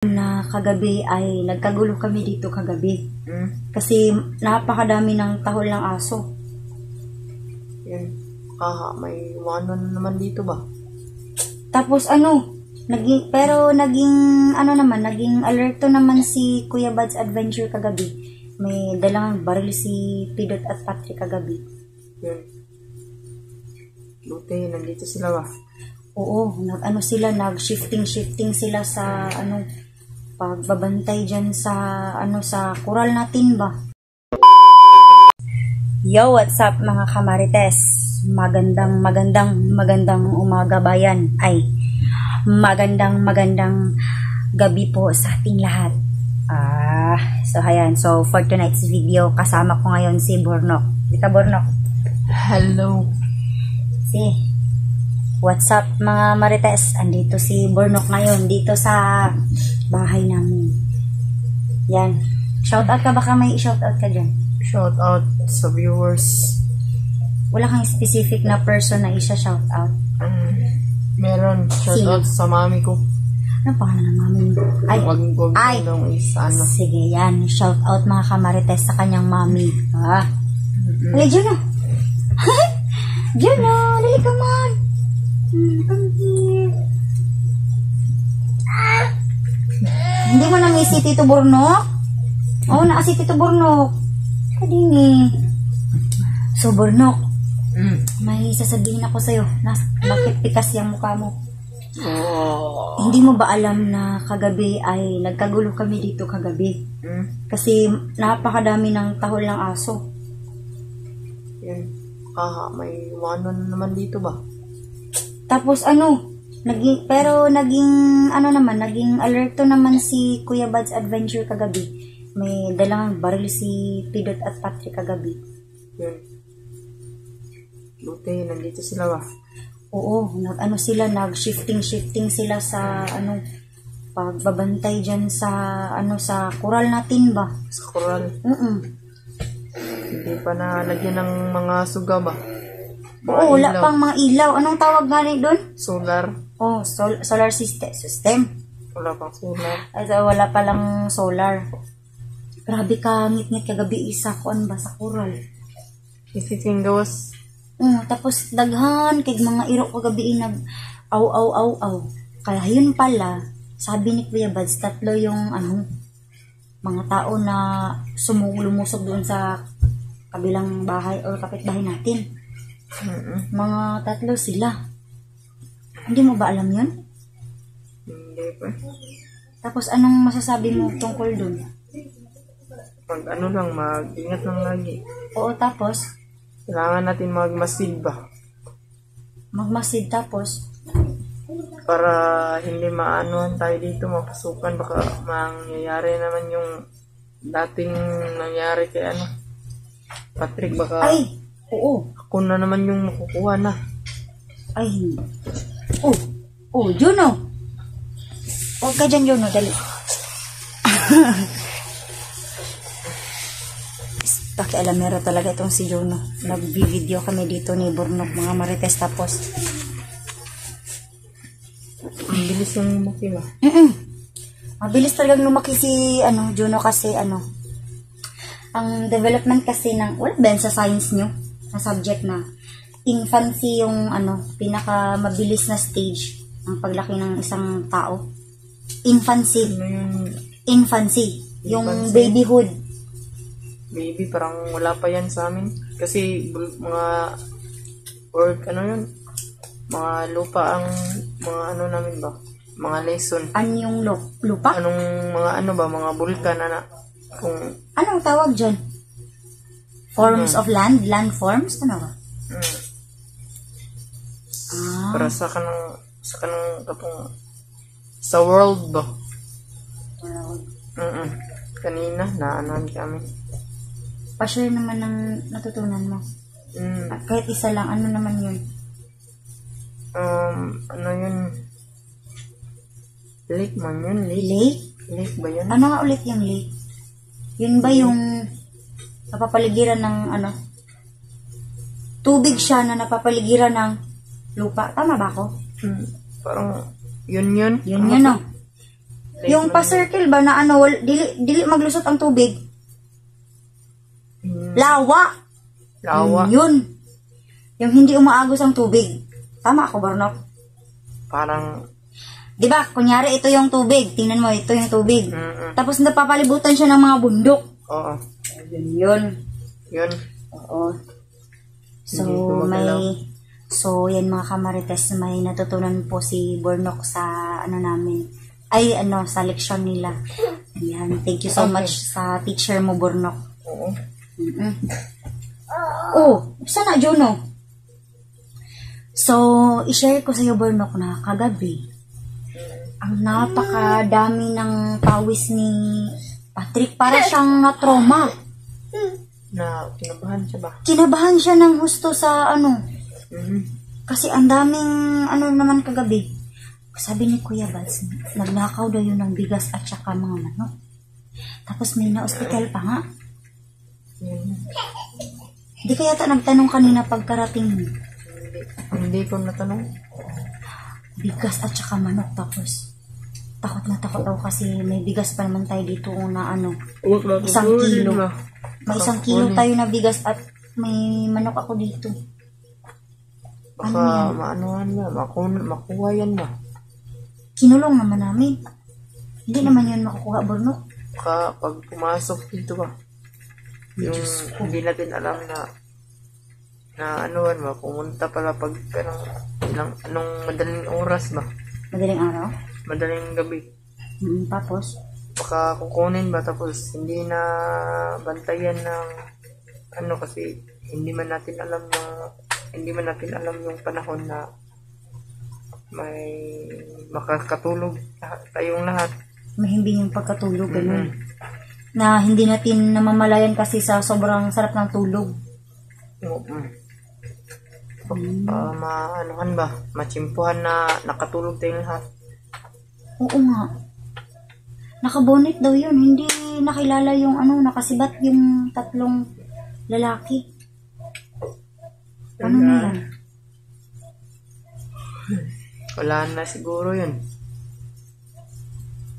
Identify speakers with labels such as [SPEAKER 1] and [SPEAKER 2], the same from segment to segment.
[SPEAKER 1] Na kagabi ay nagkagulo kami dito kagabi. Kasi napakadami ng tahol ng aso.
[SPEAKER 2] Yan. May ano naman dito ba?
[SPEAKER 1] Tapos naging alerto naman si Kuya Bad's Adventure kagabi. May dalang baril si Pidot at Patrick kagabi.
[SPEAKER 2] Yan. Buti, nandito sila ba?
[SPEAKER 1] Oo, nag-shifting sila sa pagbabantay dyan sa sa kural natin ba. Yo, what's up mga kamarites? Magandang umaga bayan. Ay, magandang gabi po sa ating lahat. So ayan, so for tonight's video, kasama ko ngayon si Bornok. Dito Bornok.
[SPEAKER 2] Hello.
[SPEAKER 1] What's up mga marites? Andito si Bornok ngayon dito sa bahay namin. Yan. Shoutout ka, baka may shoutout ka dyan?
[SPEAKER 2] Shoutout sa viewers.
[SPEAKER 1] Wala kang specific na person na isa-shoutout?
[SPEAKER 2] Meron. Shoutout sa mami ko.
[SPEAKER 1] Ano pangalan ng mami mo? Sige, yan. Shoutout mga kamarites sa kanyang mami. Halay, Juno. Juno, dali ka man. Come here. Hindi mo nang si Tito Bornok? Oo, si Tito Bornok. Kadini. So, Bornok, may sasabihin ako sa'yo. Bakit pikas yung mukha mo? Hindi mo ba alam na kagabi ay nagkagulo kami dito kagabi? Kasi napakadami ng tahol ng aso.
[SPEAKER 2] Yan. May ano naman dito ba?
[SPEAKER 1] Tapos naging alerto naman si Kuya Bad's Adventure kagabi. May dalang baril si Pidot at Patrick kagabi.
[SPEAKER 2] Yan. Buti, nandito sila ba?
[SPEAKER 1] Oo, nag-shifting sila sa pagbabantay dyan sa sa kural natin ba?
[SPEAKER 2] Sa kural? Hindi pa nalagyan ng mga suga ba?
[SPEAKER 1] Oo, wala pang mga ilaw. Anong tawag nga doon?
[SPEAKER 2] Solar.
[SPEAKER 1] Oh, solar system.
[SPEAKER 2] Wala pang solar.
[SPEAKER 1] Wala palang solar. Grabe ka, ngit-ngit kagabi isa kuan ba sa kural.
[SPEAKER 2] Isipin gawas.
[SPEAKER 1] Tapos daghan kay mga iro kagabi aw. Kaya yun pala, sabi ni Kuya Bads, 3 yung mga tao na lumusog doon sa kabilang bahay o kapitbahay natin. Mga 3 sila. Hindi mo ba alam yun?
[SPEAKER 2] Hindi pa.
[SPEAKER 1] Tapos anong masasabi mo tungkol dun?
[SPEAKER 2] Mag-ingat lang lagi.
[SPEAKER 1] Oo, tapos?
[SPEAKER 2] Kailangan natin magmasid ba?
[SPEAKER 1] Magmasid tapos?
[SPEAKER 2] Para hindi maanuhan tayo dito, mapasukan. Baka mangyayari naman yung dating nangyari kay Patrick. Baka
[SPEAKER 1] oo.
[SPEAKER 2] Ako na naman yung makukuha na.
[SPEAKER 1] Ay, Juno. Huwag ka dyan, Juno, dali. Pakialamera talaga itong si Juno. Nag-video kami dito ni Bornok, mga marites, tapos
[SPEAKER 2] ang bilis yung lumaki ba?
[SPEAKER 1] Mabilis talagang lumaki si Juno kasi ang development kasi ng wala ba sa science nyo na subject na infancy yung pinaka mabilis na stage ng paglaki ng isang tao. Infancy. Infancy. Yung babyhood.
[SPEAKER 2] Baby, parang wala pa yan sa amin. Kasi mga work, mga lupa ang mga namin ba? Mga lesson.
[SPEAKER 1] Yung lupa?
[SPEAKER 2] Anong mga mga bulkan, kung
[SPEAKER 1] anong tawag dyan? Forms of land? Landforms? Ano ba?
[SPEAKER 2] Para sa world ba?
[SPEAKER 1] World.
[SPEAKER 2] Kanina, naanuhan kami.
[SPEAKER 1] Pa-share naman ng natutunan mo. At kahit isa lang, ano naman yun?
[SPEAKER 2] Yun? Lake man yun, lake.
[SPEAKER 1] Lake?
[SPEAKER 2] Lake ba yun?
[SPEAKER 1] Ano nga ulit yung lake? Yun ba yung napapaligiran ng tubig siya na napapaligiran ng lupa? Tama ba ako?
[SPEAKER 2] Parang, yun.
[SPEAKER 1] Yun, Yung pa-circle ba na ano, dili maglusot ang tubig? Lawa.
[SPEAKER 2] Lawa.
[SPEAKER 1] Yun. Yung hindi umaagos ang tubig. Tama ako, Burnok?
[SPEAKER 2] Parang,
[SPEAKER 1] Di ba? Kunyari, ito yung tubig. Tingnan mo, ito yung tubig.
[SPEAKER 2] mm-mm.
[SPEAKER 1] Tapos napapalibutan siya ng mga bundok.
[SPEAKER 2] Oo.
[SPEAKER 1] Yun.
[SPEAKER 2] Yun.
[SPEAKER 1] Oo. So,
[SPEAKER 2] Hindi gumagalaw.
[SPEAKER 1] yan mga kamarites, may natutunan po si Burnok sa, sa leksyon nila. Ayan. Thank you so
[SPEAKER 2] Okay.
[SPEAKER 1] much sa teacher mo, Burnok.
[SPEAKER 2] Oo.
[SPEAKER 1] Oh, sana Juno. So, i-share ko sa iyo, Burnok, na kagabi, ang napakadami ng pawis ni Patrick. Para siyang na-trauma.
[SPEAKER 2] Na, kinabahan siya ba?
[SPEAKER 1] Kinabahan siya ng husto sa
[SPEAKER 2] Mhm.
[SPEAKER 1] kasi ang daming naman kagabi. Sabi ni Kuya Bals, nagnakaw daw yun ng bigas at saka mga manok. Tapos may na-hospital pa nga.
[SPEAKER 2] Yun.
[SPEAKER 1] Di kaya nagtanong kanina pagkarating mo.
[SPEAKER 2] Hindi ko natanong.
[SPEAKER 1] Bigas at saka manok. Tapos takot na takot daw kasi may bigas pa naman tayo dito na isang kilo. May isang kilo tayo na bigas at may manok ako dito.
[SPEAKER 2] Baka maanuhan ba? Makuha yan ba?
[SPEAKER 1] Kinulong naman namin. Hindi naman yun makukuha, Burnok.
[SPEAKER 2] Baka pag pumasok dito ba? Yung hindi natin alam na anuhan ba? Pumunta pala pag anong madaling oras ba?
[SPEAKER 1] Madaling araw.
[SPEAKER 2] Madaling gabi.
[SPEAKER 1] Tapos,
[SPEAKER 2] Baka kukunin ba tapos hindi na bantayan ng kasi hindi man natin alam yung panahon na may makakatulog tayong lahat.
[SPEAKER 1] mahimbing yung pagkatulog, ganun. Na hindi natin namamalayan kasi sa sobrang sarap ng tulog.
[SPEAKER 2] Maanuhan ba? Matsimpuhan na nakatulog tayong lahat.
[SPEAKER 1] Oo nga. Nakabonet daw yun. Hindi nakilala yung nakasibat yung tatlong lalaki. Ano na yan?
[SPEAKER 2] Wala na siguro yun.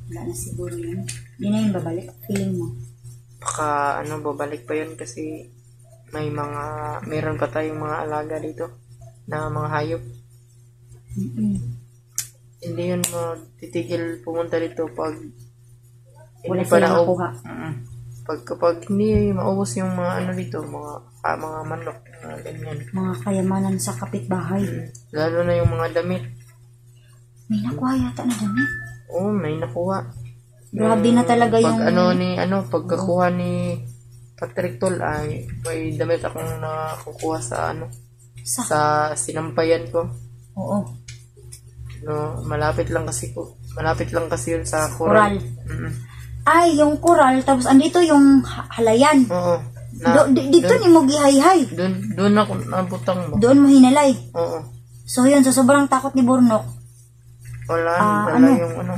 [SPEAKER 1] Wala na siguro yun. Hindi na yun babalik. Feeling mo.
[SPEAKER 2] Baka babalik pa yun kasi meron pa tayong mga alaga dito na mga hayop. Hindi yun titigil pumunta dito pag
[SPEAKER 1] Wala
[SPEAKER 2] hindi pa
[SPEAKER 1] silang
[SPEAKER 2] na
[SPEAKER 1] nakuha.
[SPEAKER 2] Kapag hindi maubos yung mga dito, mga manok, mga ganyan.
[SPEAKER 1] Mga kayamanan sa kapitbahay.
[SPEAKER 2] Lalo na yung mga damit.
[SPEAKER 1] May nakuha yata na damit.
[SPEAKER 2] Oo, may nakuha.
[SPEAKER 1] Grabe na talaga yung...
[SPEAKER 2] Pagkakuha ni Patrick Tol ay may damit akong nakukuha sa sa sinampayan ko.
[SPEAKER 1] Oo.
[SPEAKER 2] Malapit lang kasi yun sa Coral.
[SPEAKER 1] Ay, yung Coral, tapos andito yung halayan.
[SPEAKER 2] Oo.
[SPEAKER 1] Dito ni mo gihayhay.
[SPEAKER 2] Doon ako nabutang mo.
[SPEAKER 1] Doon mo hinalay.
[SPEAKER 2] Oo.
[SPEAKER 1] So yun, sa sobrang takot ni Burnok.
[SPEAKER 2] Wala yung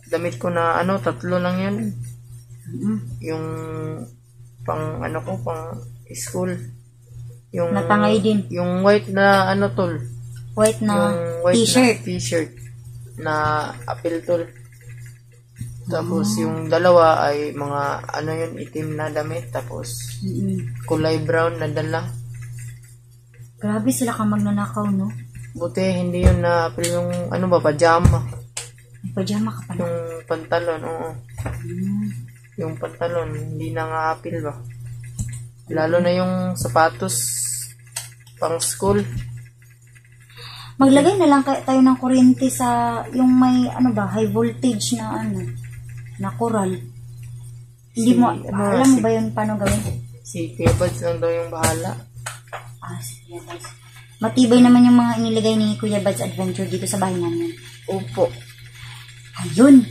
[SPEAKER 2] damit ko na 3 lang yun. Yung pang pang school. Yung
[SPEAKER 1] Natangay din.
[SPEAKER 2] Yung white na Tol.
[SPEAKER 1] White na
[SPEAKER 2] t-shirt. T-shirt na apel Tol. Tapos yung dalawa ay mga yun, itim na damit. Tapos kulay brown na dala.
[SPEAKER 1] Grabe sila ka magnanakaw, no?
[SPEAKER 2] Buti hindi yun na apel yung pajama.
[SPEAKER 1] Pajama ka pala.
[SPEAKER 2] Yung pantalon, oo. Yung pantalon, hindi na nga apel ba? Lalo na yung sapatos pang school.
[SPEAKER 1] Maglagay na lang tayo ng kuryente sa yung may high voltage na na Coral. Hindi mo alam mo ba yun paano gawin?
[SPEAKER 2] Si Kuya Buds lang daw yung bahala.
[SPEAKER 1] Sige, guys. Matibay naman yung mga inilagay ni Kuya Buds Adventure dito sa bahay namin.
[SPEAKER 2] Opo.
[SPEAKER 1] Ayun.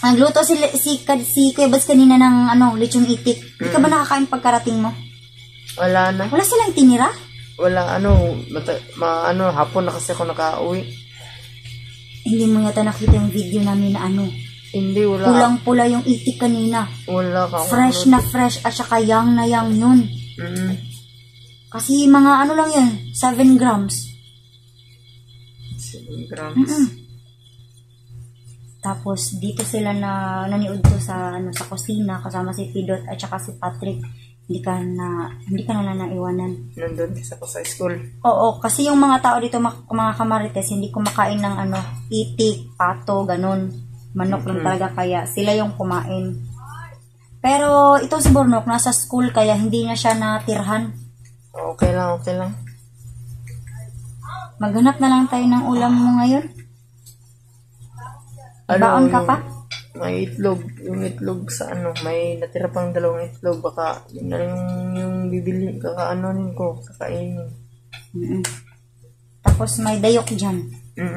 [SPEAKER 1] Nagluto si Kuya Buds kanina ng lechong itik. Hindi ka ba nakakain pagkarating mo?
[SPEAKER 2] Wala na.
[SPEAKER 1] Wala silang tinira?
[SPEAKER 2] Wala hapon na kasi ako nakauwi.
[SPEAKER 1] Hindi mo yata nakita yung video namin na
[SPEAKER 2] Hindi, wala.
[SPEAKER 1] pulang-pula yung itik kanina.
[SPEAKER 2] Wala ka.
[SPEAKER 1] Fresh na fresh at saka yang na yang yun. Kasi mga lang yun, 7 grams.
[SPEAKER 2] 7 grams.
[SPEAKER 1] Tapos dito sila na naniud ko sa sa kusina kasama si Pidot at saka si Patrick. Hindi ka na naiwanan.
[SPEAKER 2] Nandun isa ko sa school.
[SPEAKER 1] Oo, kasi yung mga tao dito, mga kamarites, hindi kumakain ng itik, pato, ganun. Manok lang talaga, kaya sila yung kumain. Pero ito si Bornok, nasa school, kaya hindi na siya natirhan.
[SPEAKER 2] Okay lang.
[SPEAKER 1] Maghanap na lang tayo ng ulam mo ngayon. Baon ka pa?
[SPEAKER 2] May itlog. Yung itlog sa may natira pang 2 itlog. Baka yun na yung bibili, kakaanonin ko, kakainin.
[SPEAKER 1] Tapos may dayok dyan.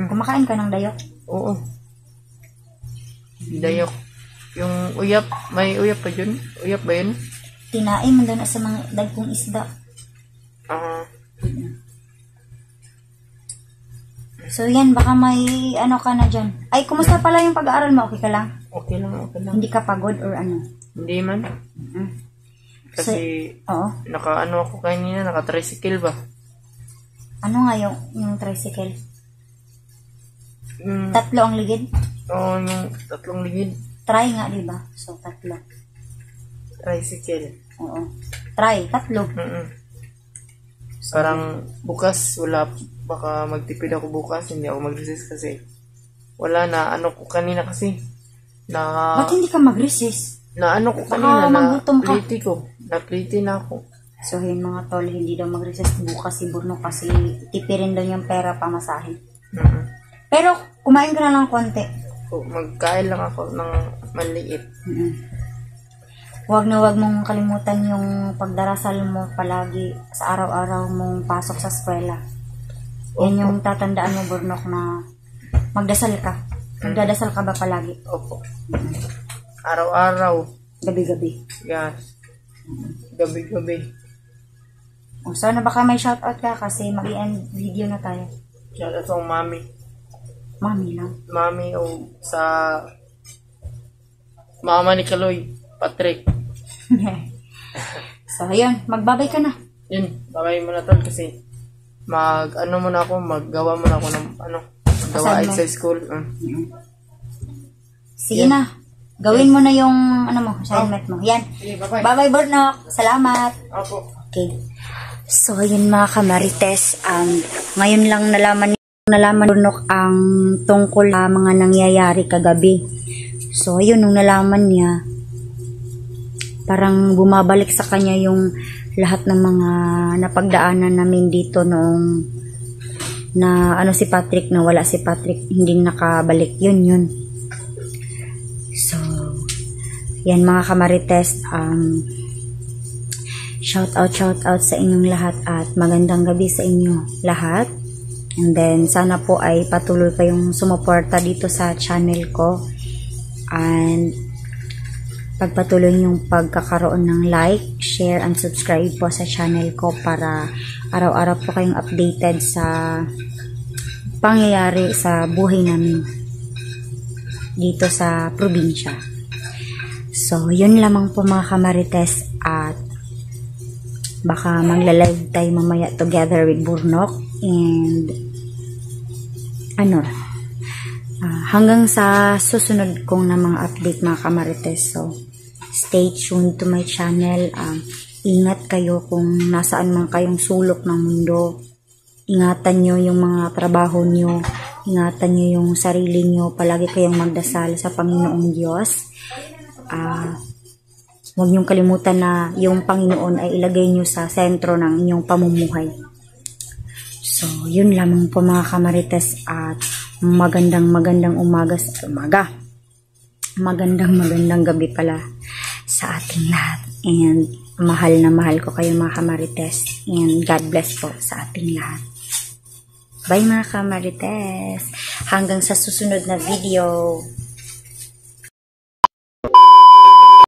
[SPEAKER 1] Kumakain ka ng dayok?
[SPEAKER 2] Oo. Dayok. Yung uyap, may uyap pa dyan? Uyap ba yun?
[SPEAKER 1] Tinain mo doon sa mga dagkong isda. So yan, baka may ka na dyan. Ay, kumusta pala yung pag-aaral mo? Okay ka lang?
[SPEAKER 2] Okay lang.
[SPEAKER 1] Hindi ka pagod or ano?
[SPEAKER 2] Hindi man. Kasi,
[SPEAKER 1] oo.
[SPEAKER 2] Ako kanina, naka-tricycle ba?
[SPEAKER 1] Ano nga yung tricycle? 3 ang ligid?
[SPEAKER 2] Oo, yung 3 ligid.
[SPEAKER 1] Try nga, diba? So, 3.
[SPEAKER 2] Tricycle.
[SPEAKER 1] Oo. Try, 3.
[SPEAKER 2] Parang bukas, baka magtipid ako bukas, hindi ako mag-resist kasi wala na, ko kanina kasi
[SPEAKER 1] ba't hindi ka mag-resist?
[SPEAKER 2] Ko kanina,
[SPEAKER 1] magutom ka.
[SPEAKER 2] Napliti na ako.
[SPEAKER 1] So yun mga tol, hindi daw mag-resist bukas si Bruno kasi tipirin daw yung pera pamasahe. Pero kumain ka na lang konti.
[SPEAKER 2] Magkain lang ako ng maliit.
[SPEAKER 1] Huwag mong kalimutan yung pagdarasal mo palagi sa araw-araw mong pasok sa eskwela. Yan yung tatandaan mo, Burnok, na magdasal ka. Nagdadasal ka ba palagi?
[SPEAKER 2] Opo. Araw-araw.
[SPEAKER 1] Gabi-gabi.
[SPEAKER 2] Yes. Gabi-gabi.
[SPEAKER 1] Sana baka may shoutout ka kasi mag-i-end video na tayo.
[SPEAKER 2] Shoutout sa mami.
[SPEAKER 1] Mami lang?
[SPEAKER 2] Mami sa mama ni Kaloy, Patrick.
[SPEAKER 1] So, ayun. Magbabay ka na.
[SPEAKER 2] Yun. Babay mo na tol kasi maggawa mo na ako ng gawa sa school.
[SPEAKER 1] Sige na. Gawin mo na yung assignment mo. Yan. Bye-bye, Burnok. Salamat.
[SPEAKER 2] Opo.
[SPEAKER 1] Okay. So, ayun mga kamarites. Ngayon lang nalaman Burnok ang tungkol sa mga nangyayari kagabi. So, ayun, nung nalaman niya, parang bumabalik sa kanya yung lahat ng mga napagdaanan namin dito noong si Patrick, na wala si Patrick, hindi nakabalik. Yun. So, yan mga kamarites, shout out sa inyong lahat at magandang gabi sa inyo lahat. And then, sana po ay patuloy kayong sumuporta dito sa channel ko. And pagpatuloy yung pagkakaroon ng like, share, and subscribe po sa channel ko para araw-araw po kayong updated sa pangyayari sa buhay namin dito sa probinsya. So, yun lamang po mga kamarites at baka magla-live tayo mamaya together with Burnok and hanggang sa susunod kong na mga update mga kamarites. So, stay tuned to my channel. Ingat kayo kung nasaan man kayong sulok ng mundo. Ingatan nyo yung mga trabaho nyo. Ingatan nyo yung sarili nyo. Palagi kayong magdasal sa Panginoong Diyos. Huwag nyong kalimutan na yung Panginoon ay ilagay nyo sa sentro ng inyong pamumuhay. So, yun lamang po mga kamarites at magandang umaga. Magandang gabi pala sa ating lahat. And mahal na mahal ko kayo mga kamarites. And God bless po sa ating lahat. Bye mga kamarites. Hanggang sa susunod na video.